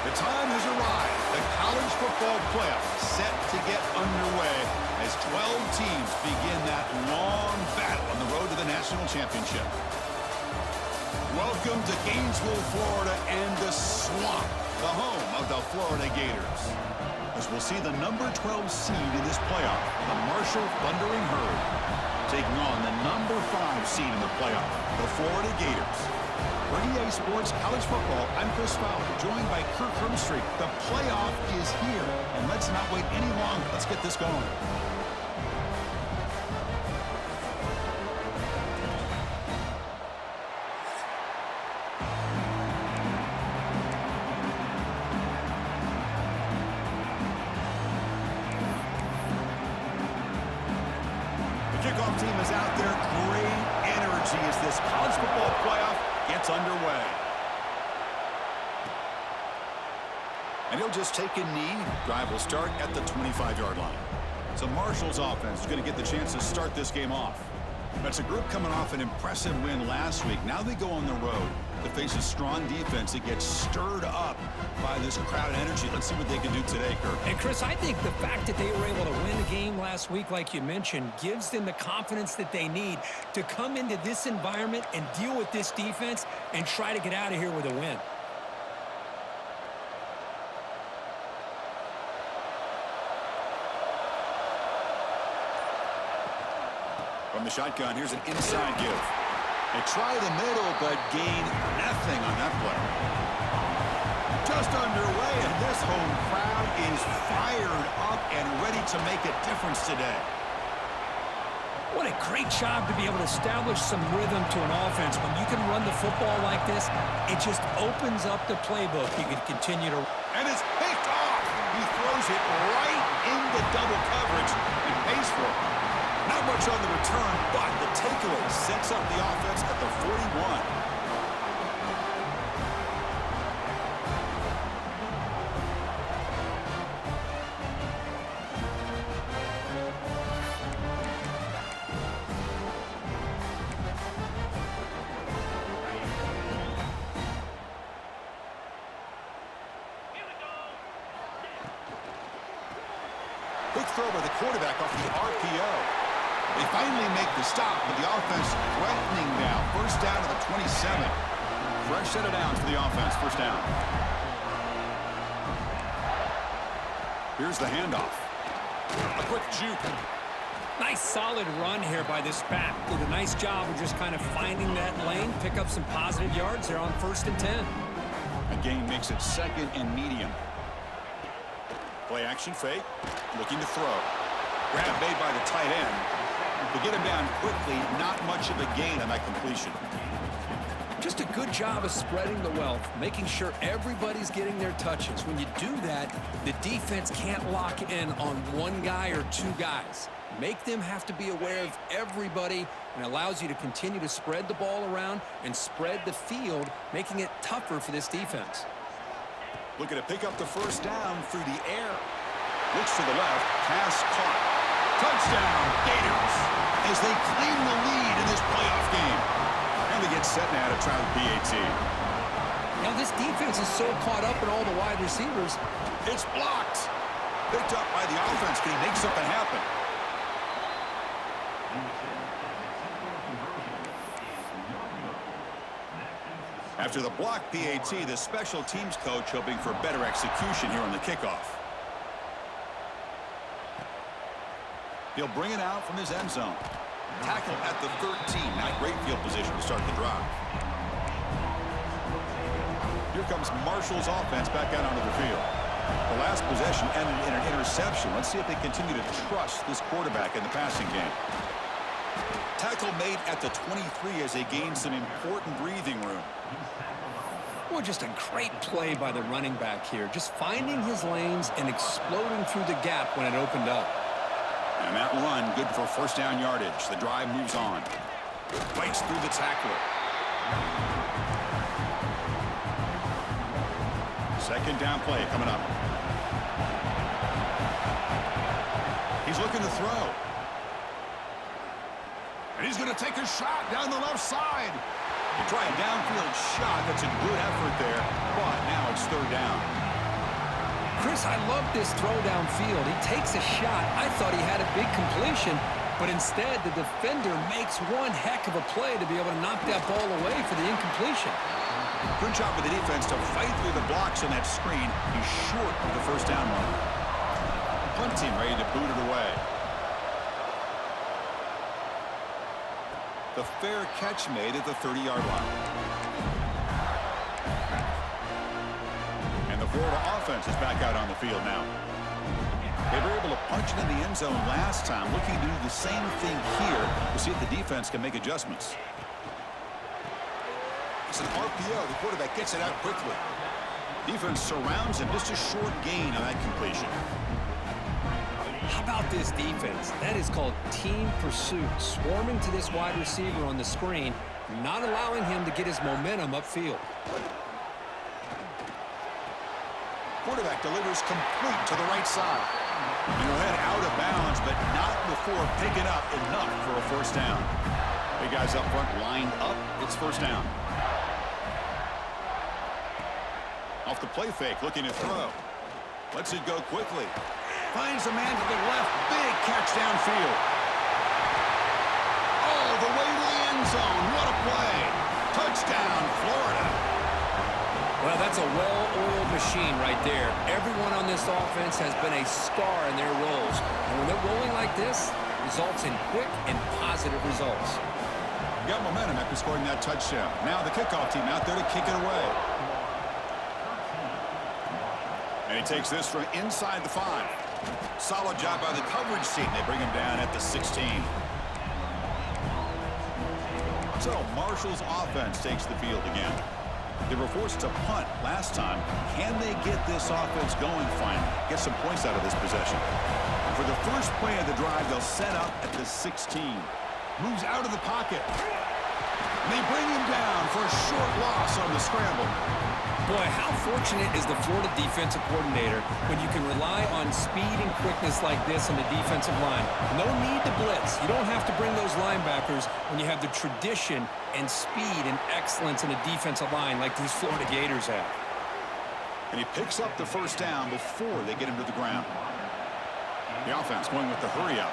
The time has arrived. The college football playoff set to get underway as 12 teams begin that long battle on the road to the national championship. Welcome to Gainesville, Florida, and the Swamp, the home of the Florida Gators. As we'll see the number 12 seed in this playoff, the Marshall Thundering Herd, taking on the number 5 seed in the playoff, the Florida Gators. For EA Sports College Football, I'm Chris Fowler, joined by Kirk Hermstreet. The playoff is here, and let's not wait any longer. Let's get this going. The kickoff team is out there. Great energy as this college football playoff gets underway. And he'll just take a knee. Drive will start at the 25-yard line. So Marshall's offense is going to get the chance to start this game off. That's a group coming off an impressive win last week. Now they go on the road to face a strong defense that gets stirred up by this crowd energy. Let's see what they can do today, Kirk. And, Chris, I think the fact that they were able to win the game last week, like you mentioned, gives them the confidence that they need to come into this environment and deal with this defense and try to get out of here with a win. From the shotgun, here's an inside give. They try the middle, but gain nothing on that play. Just underway, and this home crowd is fired up and ready to make a difference today. What a great job to be able to establish some rhythm to an offense. When you can run the football like this, it just opens up the playbook. You can continue to... And it's picked off. He throws it right into double coverage and pays for it. Not much on the return, but the takeaway sets up the offense at the 41. Quick throw by the quarterback off the RPO. They finally make the stop, but the offense threatening now. First down to the 27. Fresh set of downs for the offense. First down. Here's the handoff. A quick juke. Nice solid run here by this back. Did a nice job of just kind of finding that lane, pick up some positive yards there on 1st and 10. A gain makes it 2nd and medium. Play action fake. Looking to throw. Grab made by the tight end. To get him down quickly, not much of a gain on that completion. Just a good job of spreading the wealth, making sure everybody's getting their touches. When you do that, the defense can't lock in on one guy or two guys. Make them have to be aware of everybody, and allows you to continue to spread the ball around and spread the field, making it tougher for this defense. Looking to pick up the first down through the air. Looks to the left, pass caught. Touchdown, Gators, as they claim the lead in this playoff game. And they get set now to try the PAT. Now this defense is so caught up in all the wide receivers. It's blocked. Picked up by the offense. Can he make something happen? After the block PAT, the special teams coach hoping for better execution here on the kickoff. He'll bring it out from his end zone. Tackle at the 13. Not great field position to start the drive. Here comes Marshall's offense back out onto the field. The last possession ended in an interception. Let's see if they continue to trust this quarterback in the passing game. Tackle made at the 23 as they gain some important breathing room. Well, just a great play by the running back here. Just finding his lanes and exploding through the gap when it opened up. And that run, good for first down yardage. The drive moves on. Fights through the tackler. Second down play coming up. He's looking to throw. And he's going to take a shot down the left side. You try a downfield shot. That's a good effort there. But now it's third down. Chris, I love this throw downfield. He takes a shot. I thought he had a big completion, but instead the defender makes one heck of a play to be able to knock that ball away for the incompletion. Good job with the defense to fight through the blocks on that screen. He's short of the first down mark. Punt team ready to boot it away. The fair catch made at the 30-yard line. And the Florida offense is back out on the field now. They were able to punch it in the end zone last time, looking to do the same thing here to see if the defense can make adjustments. It's an RPO. The quarterback gets it out quickly. Defense surrounds him. Just a short gain on that completion. How about this defense? That is called team pursuit. Swarming to this wide receiver on the screen, not allowing him to get his momentum upfield. Quarterback delivers complete to the right side. And he'll head out of bounds, but not before picking up enough for a first down. Big guys up front lined up. It's first down. Off the play fake, looking to throw. Lets it go quickly. Finds a man to the left. Big catch downfield. Oh, the way to the end zone. What a play. Touchdown, Florida. Well, that's a well-oiled machine right there. Everyone on this offense has been a star in their roles. And when they're rolling like this, results in quick and positive results. Got momentum after scoring that touchdown. Now the kickoff team out there to kick it away. And he takes this from inside the 5. Solid job by the coverage team. They bring him down at the 16. So Marshall's offense takes the field again. They were forced to punt last time. Can they get this offense going finally? Get some points out of this possession. And for the first play of the drive, they'll set up at the 16. Moves out of the pocket. And they bring him down for a short loss on the scramble. Boy, how fortunate is the Florida defensive coordinator when you can rely on speed and quickness like this on the defensive line. No need to blitz. You don't have to bring those linebackers when you have the tradition and speed and excellence in a defensive line like these Florida Gators have. And he picks up the first down before they get him to the ground. The offense going with the hurry-up.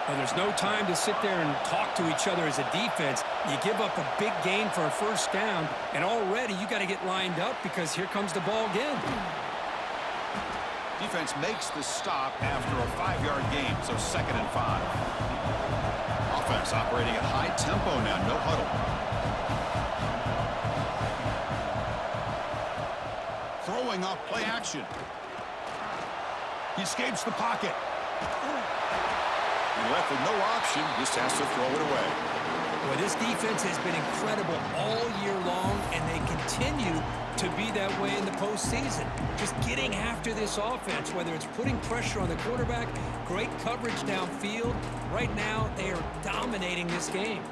Well, there's no time to sit there and talk to each other as a defense. You give up a big gain for a first down, and already you got to get lined up because here comes the ball again. Defense makes the stop after a 5-yard gain, so 2nd and 5. Offense operating at high tempo now, no huddle. Throwing off play action. He escapes the pocket. And left with no option, just has to throw it away. Well, this defense has been incredible all year long, and they continue to be that way in the postseason. Just getting after this offense, whether it's putting pressure on the quarterback, great coverage downfield. Right now, they are dominating this game.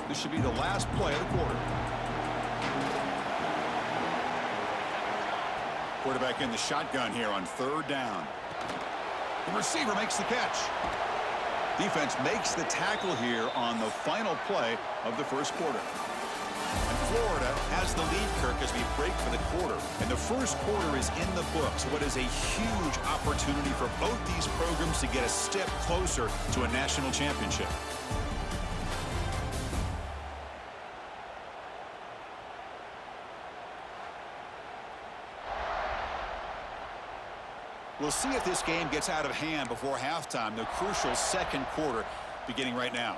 This should be the last play of the quarter. Quarterback in the shotgun here on 3rd down. The receiver makes the catch. Defense makes the tackle here on the final play of the first quarter. And Florida has the lead, Kirk, as we break for the quarter. And the first quarter is in the books. What is a huge opportunity for both these programs to get a step closer to a national championship. We'll see if this game gets out of hand before halftime. The crucial 2nd quarter beginning right now.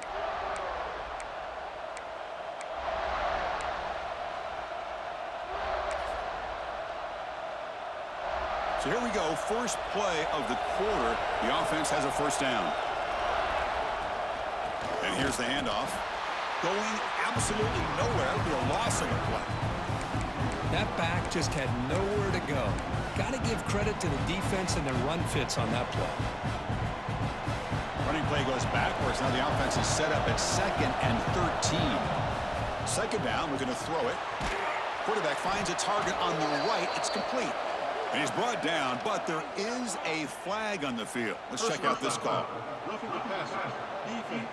So here we go. First play of the quarter. The offense has a first down. And here's the handoff. Going absolutely nowhere. It'll be a loss of a play. That back just had nowhere to go. Got to give credit to the defense and their run fits on that play. Running play goes backwards. Now the offense is set up at 2nd and 13. 2nd down, we're going to throw it. Quarterback finds a target on the right. It's complete. And he's brought down, but there is a flag on the field. Let's check out this call. Roughing the passer. Defense.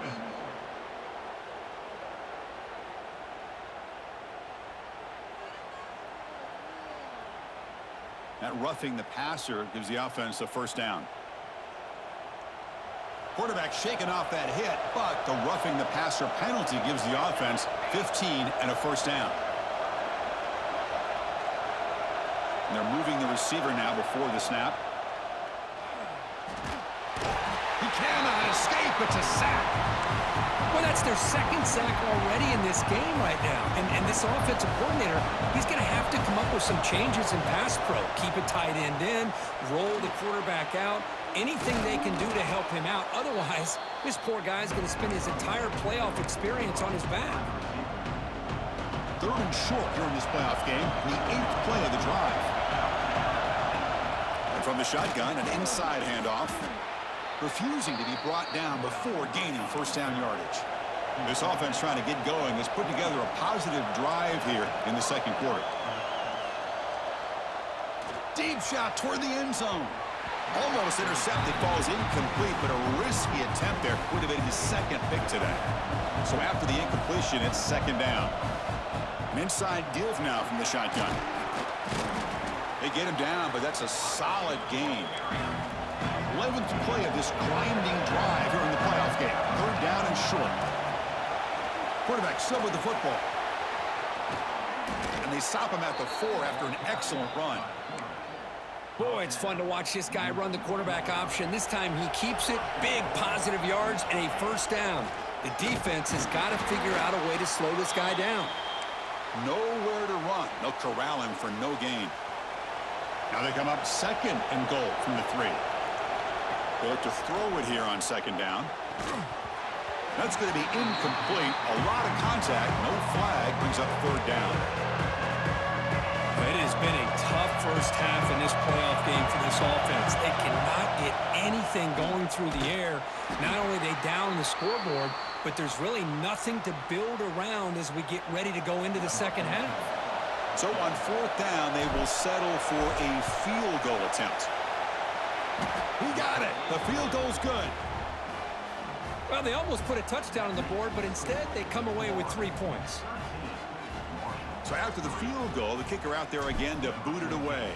That roughing the passer gives the offense a first down. Quarterback shaking off that hit, but the roughing the passer penalty gives the offense 15 and a first down. And they're moving the receiver now before the snap. He cannot escape. It's a sack. Well, that's their second sack already in this game right now. And this offensive coordinator, he's going to have to come up with some changes in pass pro. Keep a tight end in, roll the quarterback out, anything they can do to help him out. Otherwise, this poor guy's going to spend his entire playoff experience on his back. 3rd and short here in this playoff game, the 8th play of the drive. And from the shotgun, an inside handoff. Refusing to be brought down before gaining first down yardage. This offense trying to get going has put together a positive drive here in the second quarter. Deep shot toward the end zone. Almost intercepted, falls incomplete, but a risky attempt there would have been his second pick today. So after the incompletion, it's second down. An inside give now from the shotgun. They get him down, but that's a solid gain. 11th play of this grinding drive here in the playoff game. 3rd down and short. Quarterback still with the football. And they stop him at the 4 after an excellent run. Boy, it's fun to watch this guy run the quarterback option. This time he keeps it, big positive yards, and a first down. The defense has got to figure out a way to slow this guy down. Nowhere to run. They'll corral him for no gain. Now they come up 2nd and goal from the 3. They look to throw it here on 2nd down. That's going to be incomplete. A lot of contact. No flag. Brings up 3rd down. It has been a tough first half in this playoff game for this offense. They cannot get anything going through the air. Not only are they down the scoreboard, but there's really nothing to build around as we get ready to go into the second half. So on 4th down, they will settle for a field goal attempt. He got it. The field goal's good. Well, they almost put a touchdown on the board, but instead they come away with 3 points. So after the field goal, the kicker out there again to boot it away.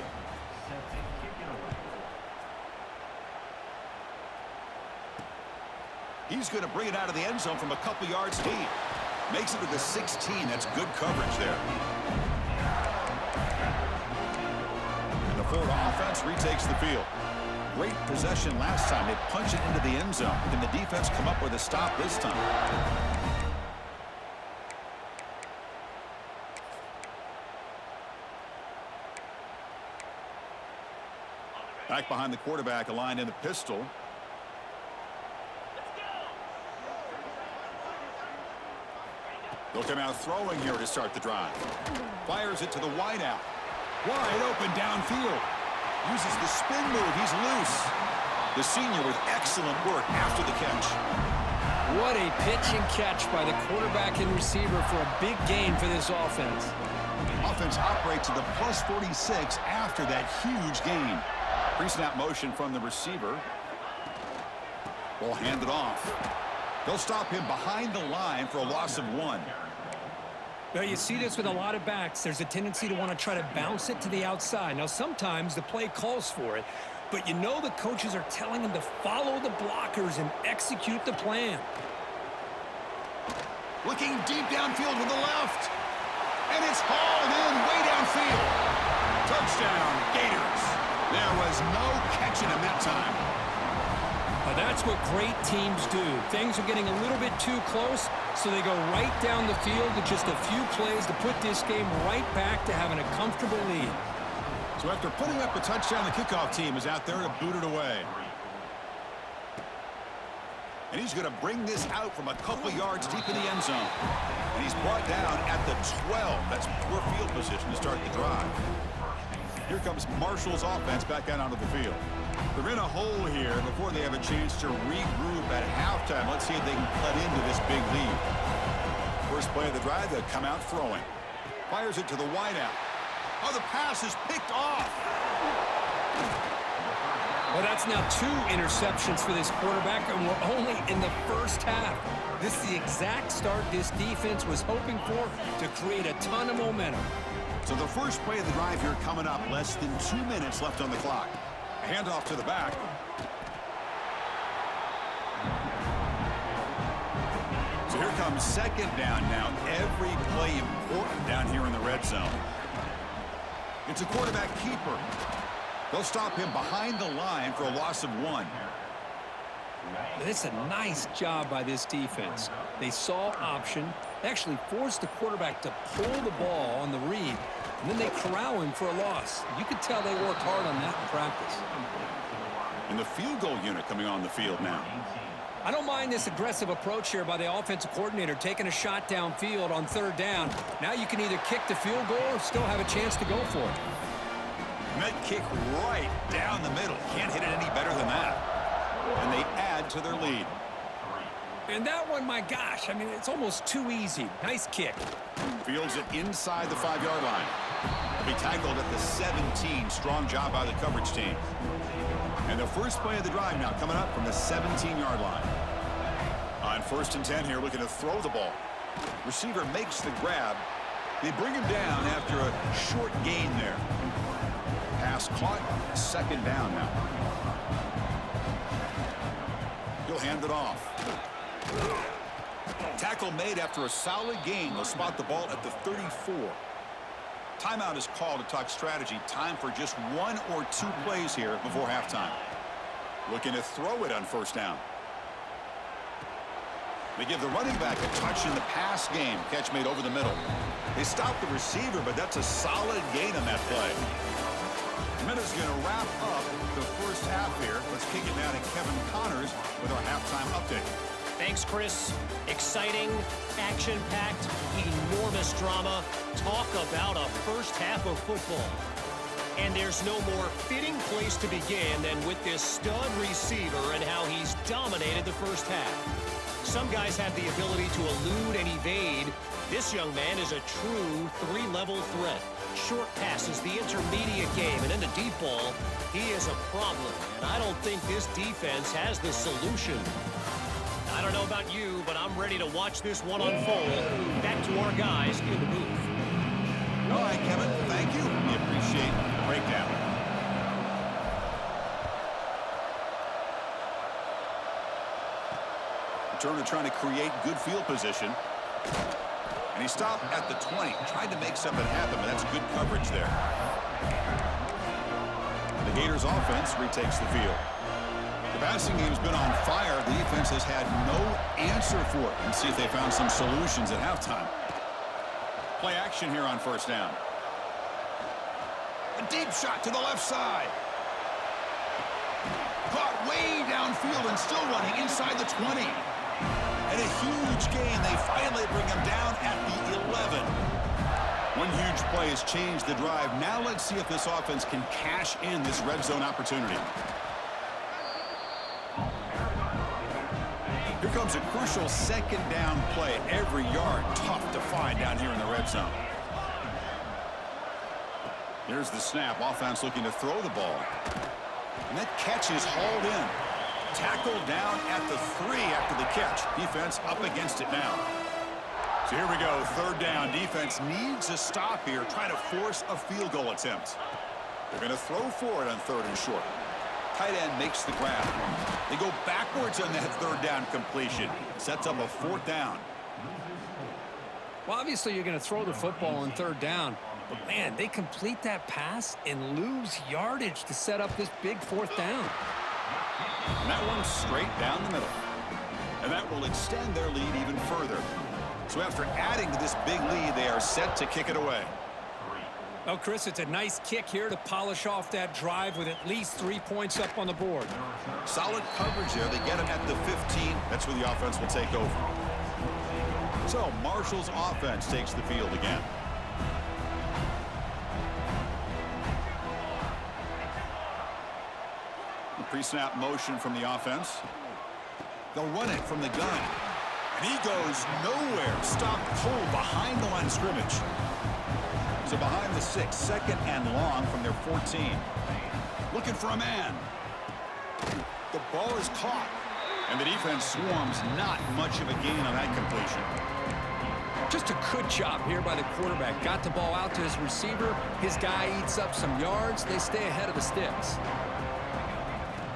He's going to bring it out of the end zone from a couple yards deep. Makes it to the 16. That's good coverage there. And the Florida offense retakes the field. Great possession last time. They punch it into the end zone. Can the defense come up with a stop this time? Back behind the quarterback, aligned in the pistol. They'll come out throwing here to start the drive. Fires it to the wideout. Wide open downfield. Uses the spin move. He's loose. The senior with excellent work after the catch. What a pitch and catch by the quarterback and receiver for a big gain for this offense. Offense operates to the plus 46 after that huge gain. Pre-snap motion from the receiver. Will hand it off. They'll stop him behind the line for a loss of 1. Now, you see this with a lot of backs. There's a tendency to want to try to bounce it to the outside. Now, sometimes the play calls for it, but you know the coaches are telling them to follow the blockers and execute the plan. Looking deep downfield with the left. And it's hauled in way downfield. Touchdown, Gators. There was no catching him that time. That's what great teams do. Things are getting a little bit too close, so they go right down the field with just a few plays to put this game right back to having a comfortable lead. So after putting up a touchdown, the kickoff team is out there to boot it away. And he's going to bring this out from a couple yards deep in the end zone. And he's brought down at the 12. That's poor field position to start the drive. Here comes Marshall's offense back out onto the field. They're in a hole here before they have a chance to regroup at halftime. Let's see if they can cut into this big lead. First play of the drive, they'll come out throwing. Fires it to the wideout. Oh, the pass is picked off. Well, that's now 2 interceptions for this quarterback, and we're only in the first half. This is the exact start this defense was hoping for to create a ton of momentum. So the first play of the drive here coming up. Less than 2 minutes left on the clock. A handoff to the back. So here comes second down now. Every play important down here in the red zone. It's a quarterback keeper. They'll stop him behind the line for a loss of 1. It's a nice job by this defense. They saw option. They actually forced the quarterback to pull the ball on the read, and then they corral him for a loss. You could tell they worked hard on that in practice. And the field goal unit coming on the field now. I don't mind this aggressive approach here by the offensive coordinator, taking a shot downfield on 3rd down. Now you can either kick the field goal or still have a chance to go for it. And that kick right down the middle. Can't hit it any better than that. And they add to their lead. And that one, my gosh, I mean, it's almost too easy. Nice kick. Fields it inside the 5-yard line. He'll be tackled at the 17. Strong job by the coverage team. And the first play of the drive now coming up from the 17-yard line. On 1st and 10 here, looking to throw the ball. Receiver makes the grab. They bring him down after a short gain there. Pass caught, 2nd down now. He'll hand it off. Tackle made after a solid gain. They'll spot the ball at the 34. Timeout is called to talk strategy. Time for just 1 or 2 plays here before halftime. Looking to throw it on 1st down. They give the running back a touch in the pass game. Catch made over the middle. They stop the receiver, but that's a solid gain on that play. Minute's going to wrap up the first half here. Let's kick it down to Kevin Connors with our halftime update. Thanks, Chris. Exciting, action-packed, enormous drama. Talk about a first half of football. And there's no more fitting place to begin than with this stud receiver and how he's dominated the first half. Some guys have the ability to elude and evade. This young man is a true 3-level threat. Short passes, the intermediate game, and in the deep ball, he is a problem. And I don't think this defense has the solution. I don't know about you, but I'm ready to watch this one unfold. Back to our guys in the booth. All right, Kevin, thank you. We appreciate the breakdown. Turner trying to create good field position. And he stopped at the 20. Tried to make something happen, but that's good coverage there. The Gators offense retakes the field. The passing game's been on fire. The defense has had no answer for it. Let's see if they found some solutions at halftime. Play action here on 1st down. A deep shot to the left side. Caught way downfield and still running inside the 20. And a huge gain. They finally bring him down at the 11. One huge play has changed the drive. Now let's see if this offense can cash in this red zone opportunity. Here comes a crucial 2nd down play. Every yard tough to find down here in the red zone. Here's the snap. Offense looking to throw the ball. And that catch is hauled in. Tackled down at the 3 after the catch. Defense up against it now. So here we go. 3rd down. Defense needs a stop here. Trying to force a field goal attempt. They're going to throw for it on 3rd and short. Tight end makes the grab. They go backwards on that 3rd down completion. Sets up a 4th down. Well, obviously you're going to throw the football on 3rd down. But, man, they complete that pass and lose yardage to set up this big 4th down. And that one's straight down the middle. And that will extend their lead even further. So after adding to this big lead, they are set to kick it away. Oh, Chris, it's a nice kick here to polish off that drive with at least 3 points up on the board. Solid coverage there. They get him at the 15. That's where the offense will take over. So Marshall's offense takes the field again. The pre-snap motion from the offense. They'll run it from the gun. And he goes nowhere. Stopped cold behind the line of scrimmage. So behind the 6, 2nd and long from their 14. Looking for a man. The ball is caught. And the defense swarms, not much of a gain on that completion. Just a good job here by the quarterback. Got the ball out to his receiver. His guy eats up some yards. They stay ahead of the sticks.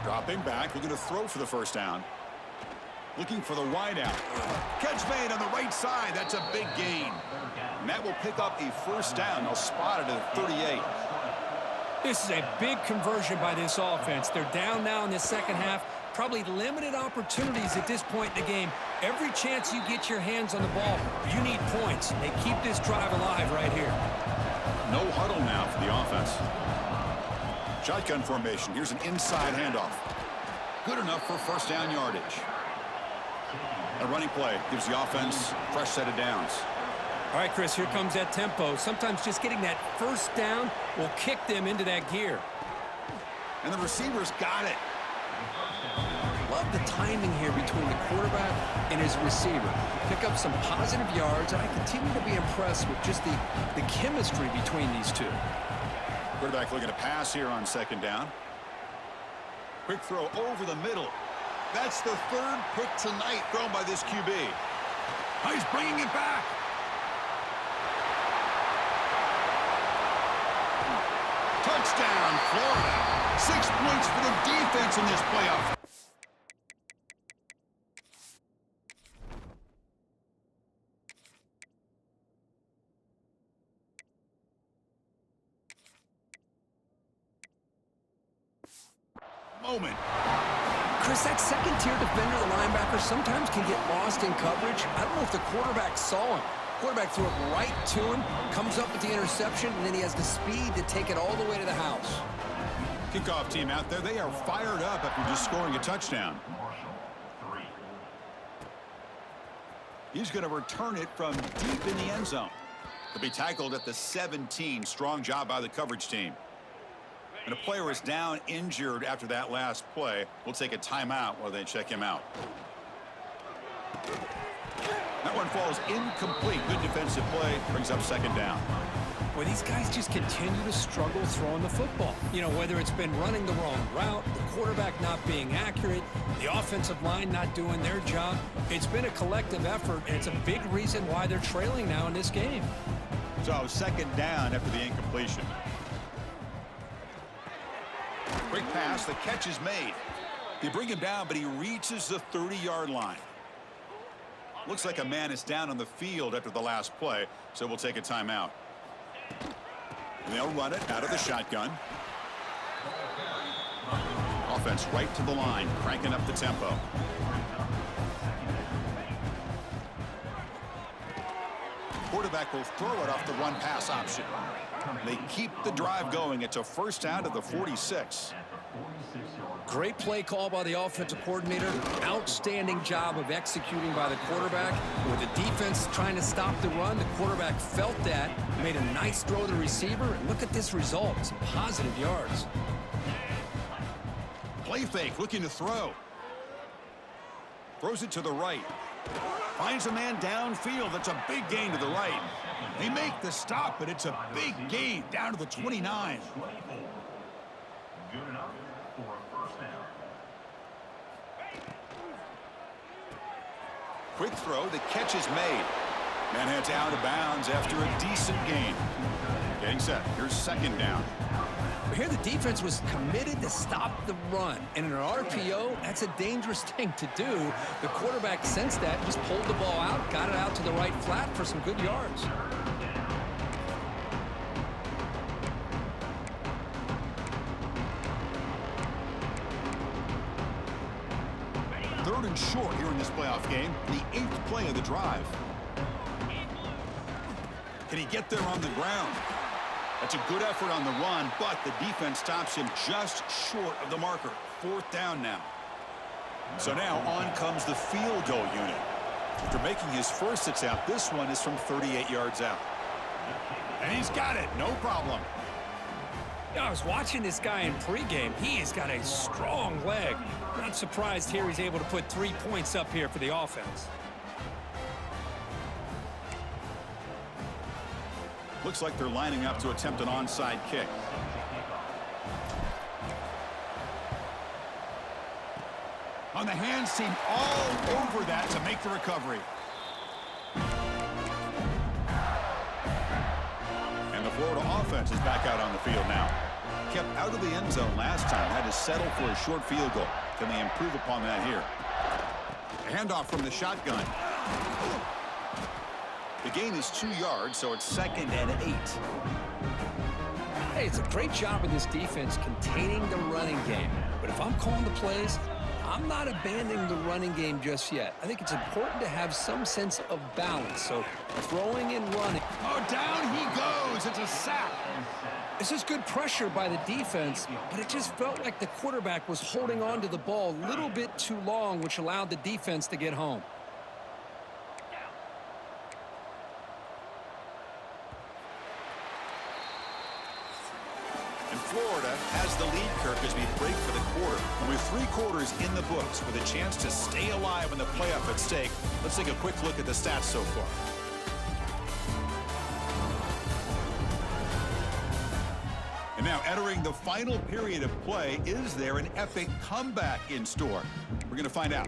Dropping back, looking to throw for the first down. Looking for the wideout. Catch made on the right side. That's a big gain. And that will pick up a first down. They'll spot it at 38. This is a big conversion by this offense. They're down now in the second half. Probably limited opportunities at this point in the game. Every chance you get your hands on the ball, you need points. They keep this drive alive right here. No huddle now for the offense. Shotgun formation. Here's an inside handoff. Good enough for first down yardage. A running play gives the offense a fresh set of downs. All right, Chris, here comes that tempo. Sometimes just getting that first down will kick them into that gear. And the receivers got it. Love the timing here between the quarterback and his receiver. Pick up some positive yards, and I continue to be impressed with just the chemistry between these two. Quarterback looking to pass here on second down. Quick throw over the middle. That's the third pick tonight thrown by this QB. Oh, he's bringing it back. Touchdown, Florida. 6 points for the defense in this playoff. Moment. Chris, that second-tier defender, the linebacker, sometimes can get lost in coverage. I don't know if the quarterback saw him. Quarterback threw it right to him, comes up with the interception, and then he has the speed to take it all the way to the house. Kickoff team out there, they are fired up after just scoring a touchdown. He's going to return it from deep in the end zone. He'll be tackled at the 17. Strong job by the coverage team. And a player is down injured after that last play. We'll take a timeout while they check him out. That one falls incomplete. Good defensive play. Brings up second down. Well, these guys just continue to struggle throwing the football. You know, whether it's been running the wrong route, the quarterback not being accurate, the offensive line not doing their job. It's been a collective effort, and it's a big reason why they're trailing now in this game. So second down after the incompletion. Quick pass, the catch is made. They bring him down, but he reaches the 30-yard line. Looks like a man is down on the field after the last play, so we'll take a timeout. And they'll run it out of the shotgun. Offense right to the line, cranking up the tempo. Quarterback will throw it off the run-pass option. They keep the drive going. It's a first down to the 46. Great play call by the offensive coordinator. Outstanding job of executing by the quarterback. With the defense trying to stop the run, the quarterback felt that, made a nice throw to the receiver, and look at this result. Some positive yards. Play fake, looking to throw. Throws it to the right. Finds a man downfield. That's a big gain to the right. They make the stop, but it's a big gain down to the 29. Good enough for a first down. Quick throw, the catch is made. Man heads out of bounds after a decent gain. Getting set. Here's second down. But here the defense was committed to stop the run. And in an RPO, that's a dangerous thing to do. The quarterback sensed that, just pulled the ball out, got it out to the right flat for some good yards. Third and short here in this playoff game. The 8th play of the drive. Can he get there on the ground? That's a good effort on the run, but the defense stops him just short of the marker. Fourth down now. So now on comes the field goal unit. After making his first attempt, this one is from 38 yards out. And he's got it, no problem. Yeah, I was watching this guy in pregame. He has got a strong leg. Not surprised here he's able to put 3 points up here for the offense. Looks like they're lining up to attempt an onside kick. On the hands team all over that to make the recovery. And the Florida offense is back out on the field now. Kept out of the end zone last time, had to settle for a short field goal. Can they improve upon that here? A handoff from the shotgun. The gain is 2 yards, so it's 2nd and 8. Hey, it's a great job of this defense containing the running game. But if I'm calling the plays, I'm not abandoning the running game just yet. I think it's important to have some sense of balance. So throwing and running. Oh, down he goes. It's a sack. This is good pressure by the defense, but it just felt like the quarterback was holding on to the ball a little bit too long, which allowed the defense to get home. Florida has the lead, Kirk, as we break for the quarter. And with 3 quarters in the books with a chance to stay alive in the playoff at stake, let's take a quick look at the stats so far. And now entering the final period of play, is there an epic comeback in store? We're going to find out.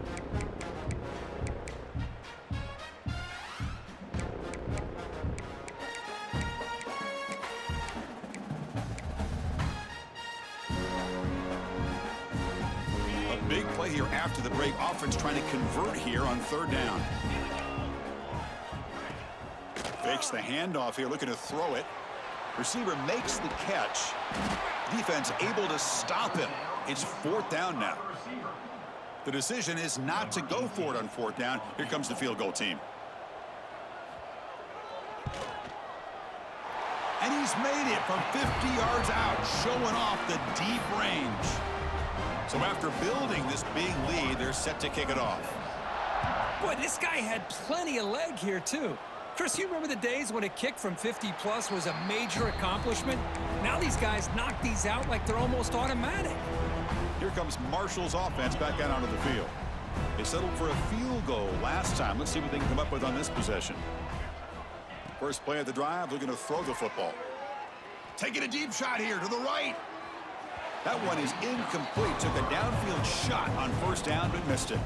Big play here after the break. Offense trying to convert here on 3rd down. Fakes the handoff here, looking to throw it. Receiver makes the catch. Defense able to stop him. It's 4th down now. The decision is not to go for it on 4th down. Here comes the field goal team. And he's made it from 50 yards out, showing off the deep range. So after building this big lead, they're set to kick it off. Boy, this guy had plenty of leg here, too. Chris, you remember the days when a kick from 50-plus was a major accomplishment? Now these guys knock these out like they're almost automatic. Here comes Marshall's offense back out onto the field. They settled for a field goal last time. Let's see what they can come up with on this possession. First play of the drive, looking to throw the football. Taking a deep shot here to the right. That one is incomplete. Took a downfield shot on 1st down, but missed it.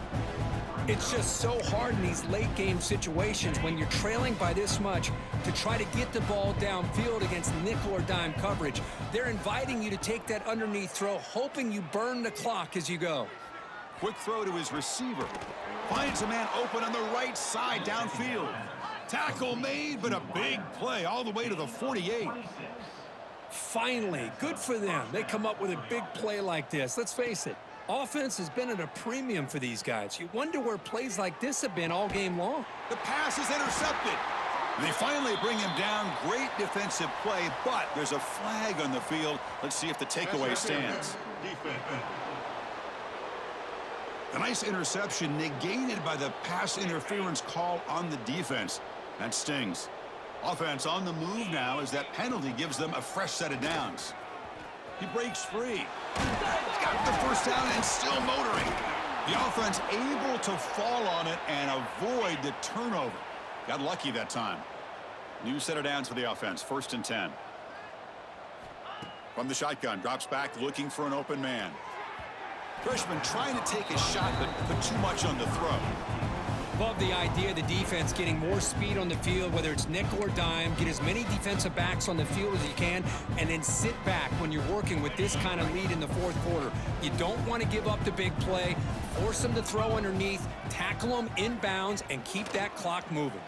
It's just so hard in these late-game situations when you're trailing by this much to try to get the ball downfield against nickel or dime coverage. They're inviting you to take that underneath throw, hoping you burn the clock as you go. Quick throw to his receiver. Finds a man open on the right side downfield. Tackle made, but a big play all the way to the 48. Finally, good for them. They come up with a big play like this. Let's face it, offense has been at a premium for these guys. You wonder where plays like this have been all game long. The pass is intercepted. They finally bring him down. Great defensive play, but there's a flag on the field. Let's see if the takeaway stands. A nice interception negated by the pass interference call on the defense. That stings. Offense on the move now as that penalty gives them a fresh set of downs. He breaks free. Got the 1st down and still motoring. The offense able to fall on it and avoid the turnover. Got lucky that time. New set of downs for the offense. 1st and 10. From the shotgun, drops back looking for an open man. Freshman trying to take a shot but put too much on the throw. Love the idea of the defense getting more speed on the field, whether it's nickel or dime, get as many defensive backs on the field as you can, and then sit back when you're working with this kind of lead in the 4th quarter. You don't want to give up the big play, force them to throw underneath, tackle them inbounds, and keep that clock moving.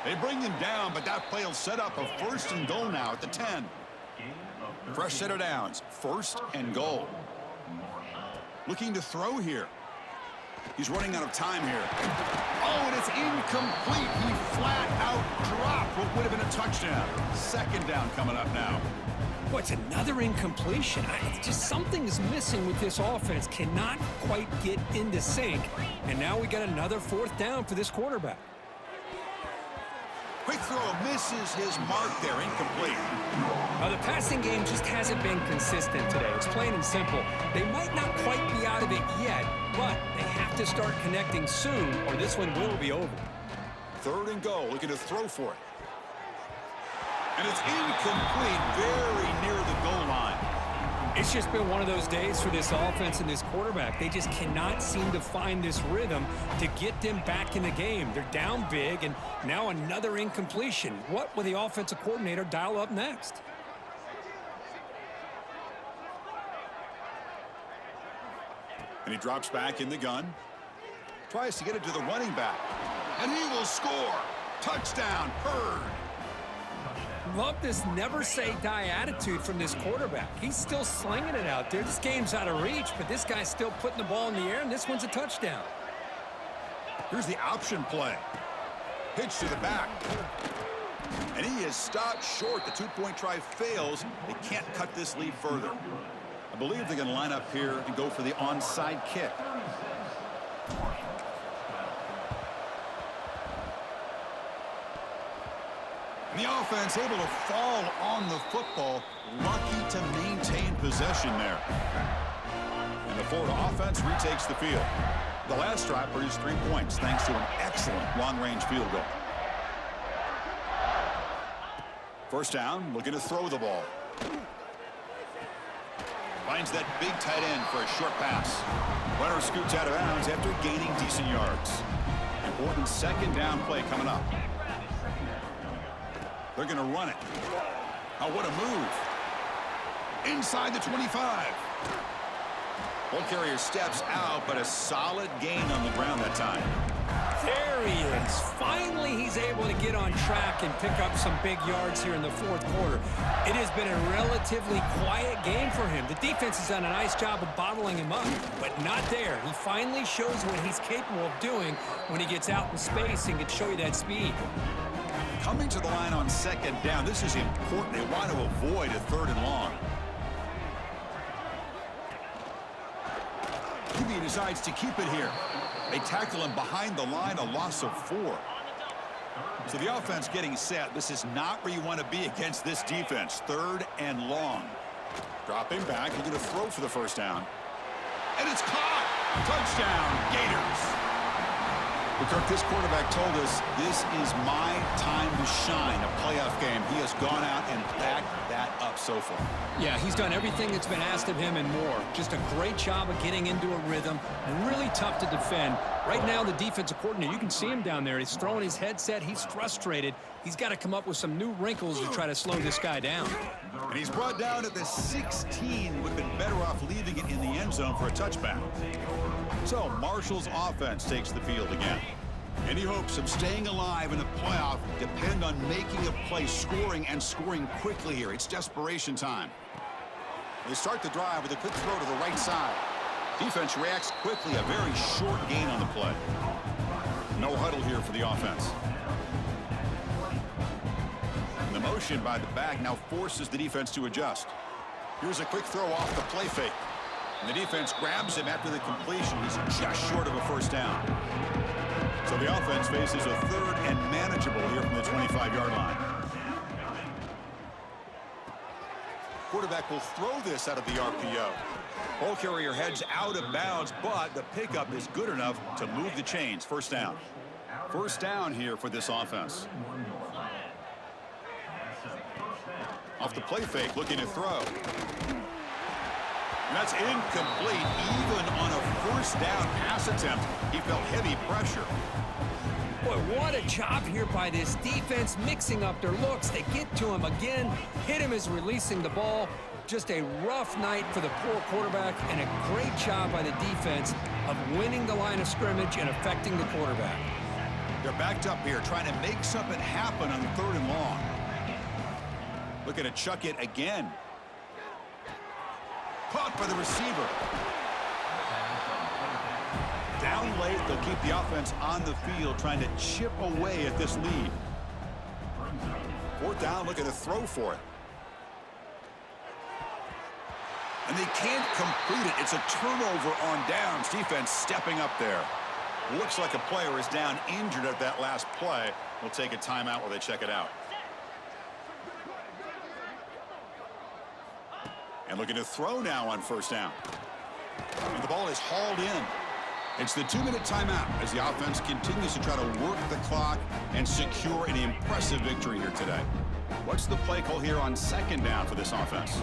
They bring him down, but that play will set up a 1st and goal now at the 10. Fresh set of downs, 1st and goal. Looking to throw here. He's running out of time here. Oh, and it's incomplete. He flat out dropped what would have been a touchdown. 2nd down coming up now. Boy, it's another incompletion. Just something's missing with this offense. Cannot quite get into sync. And now we got another 4th down for this quarterback. Quick throw misses his mark there. Incomplete. The passing game just hasn't been consistent today. It's plain and simple. They might not quite be out of it yet, but they have to start connecting soon or this one will be over. 3rd and goal, looking to throw for it. And it's incomplete, very near the goal line. It's just been one of those days for this offense and this quarterback. They just cannot seem to find this rhythm to get them back in the game. They're down big, and now another incompletion. What will the offensive coordinator dial up next? And he drops back in the gun. Tries to get it to the running back. And he will score. Touchdown, Hurd. Love this never-say-die attitude from this quarterback. He's still slinging it out there. This game's out of reach, but this guy's still putting the ball in the air, and this one's a touchdown. Here's the option play. Pitch to the back. And he is stopped short. The two-point try fails. They can't cut this lead further. I believe they're going to line up here and go for the onside kick. And the offense able to fall on the football, lucky to maintain possession there. And the Florida offense retakes the field. The last drive produced 3 points thanks to an excellent long-range field goal. First down, looking to throw the ball. Finds that big tight end for a short pass. Runner scoots out of bounds after gaining decent yards. Important second down play coming up. They're going to run it. Oh, what a move. Inside the 25. Ball carrier steps out, but a solid gain on the ground that time. There he is. Finally, he's able to get on track and pick up some big yards here in the fourth quarter. It has been a relatively quiet game for him. The defense has done a nice job of bottling him up, but not there. He finally shows what he's capable of doing when he gets out in space and can show you that speed. Coming to the line on second down, this is important. They want to avoid a 3rd and long. QB decides to keep it here. They tackle him behind the line, a loss of 4. So the offense getting set. This is not where you want to be against this defense. 3rd and long. Dropping back, he's going to throw for the first down. And it's caught! Touchdown, Gators! Kirk, this quarterback told us this is my time to shine, a playoff game. He has gone out and backed that up so far. Yeah, he's done everything that's been asked of him and more. Just a great job of getting into a rhythm. Really tough to defend. Right now, the defensive coordinator, you can see him down there. He's throwing his headset. He's frustrated. He's got to come up with some new wrinkles to try to slow this guy down. And he's brought down at the 16. Would have been better off leaving it in the end zone for a touchback. So Marshall's offense takes the field again. Any hopes of staying alive in the playoff depend on making a play, scoring, and scoring quickly here. It's desperation time. They start the drive with a quick throw to the right side. Defense reacts quickly, a very short gain on the play. No huddle here for the offense. And the motion by the back now forces the defense to adjust. Here's a quick throw off the play fake. And the defense grabs him after the completion. He's just short of a first down. So the offense faces a 3rd and manageable here from the 25-yard line. Quarterback will throw this out of the RPO. Ball carrier heads out of bounds, but the pickup is good enough to move the chains. First down. First down here for this offense. Off the play fake, looking to throw. And that's incomplete. Even on a first down pass attempt, he felt heavy pressure. Boy, what a job here by this defense, mixing up their looks. They get to him again, hit him as releasing the ball. Just a rough night for the poor quarterback, and a great job by the defense of winning the line of scrimmage and affecting the quarterback. They're backed up here, trying to make something happen on 3rd and long. Looking to chuck it again. Caught by the receiver. Down late, they'll keep the offense on the field, trying to chip away at this lead. 4th down, looking to throw for it. And they can't complete it. It's a turnover on downs. Defense stepping up there. Looks like a player is down injured at that last play. We'll take a timeout while they check it out. And looking to throw now on first down. And the ball is hauled in. It's the 2-minute timeout as the offense continues to try to work the clock and secure an impressive victory here today. What's the play call here on second down for this offense?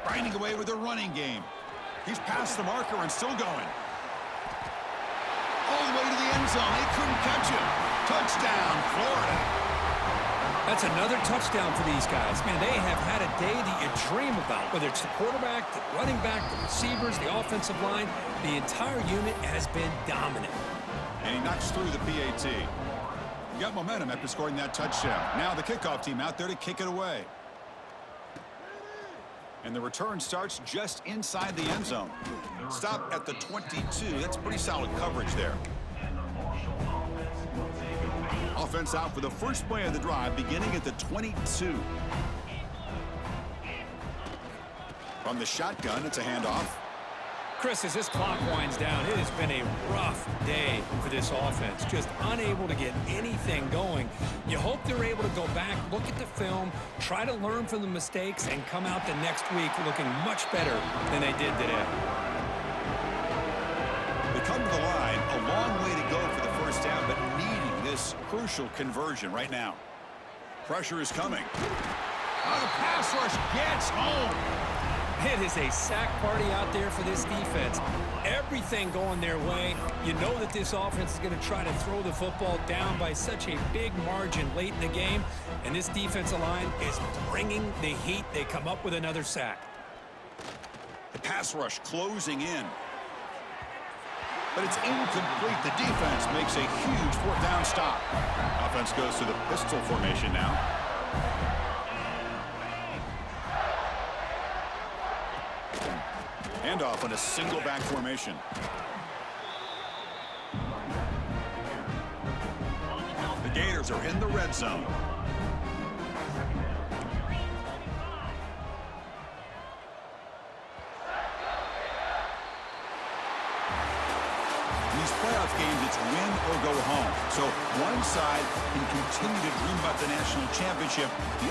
grinding away with a running game. He's past the marker and still going. All the way to the end zone. They couldn't catch him. Touchdown, Florida. That's another touchdown for these guys. Man, they have had a day that you dream about, whether it's the quarterback, the running back, the receivers, the offensive line. The entire unit has been dominant. And he knocks through the PAT. He got momentum after scoring that touchdown. Now the kickoff team out there to kick it away. And the return starts just inside the end zone. Stop at the 22. That's pretty solid coverage there. Offense out for the first play of the drive, beginning at the 22. From the shotgun, it's a handoff. Chris, as this clock winds down, it has been a rough day for this offense. Just unable to get anything going. You hope they're able to go back, look at the film, try to learn from the mistakes, and come out the next week looking much better than they did today. They come to the line, a long way to go for the first down, but needing this crucial conversion right now. Pressure is coming. Oh, the pass rush gets home. It is a sack party out there for this defense. Everything going their way. You know that this offense is going to try to throw the football down by such a big margin late in the game. And this defensive line is bringing the heat. They come up with another sack. The pass rush closing in. But it's incomplete. The defense makes a huge fourth down stop. Offense goes to the pistol formation now. Handoff on a single back formation. The Gators are in the red zone. In these playoff games, it's win or go home. So one side can continue to dream about the national championship. The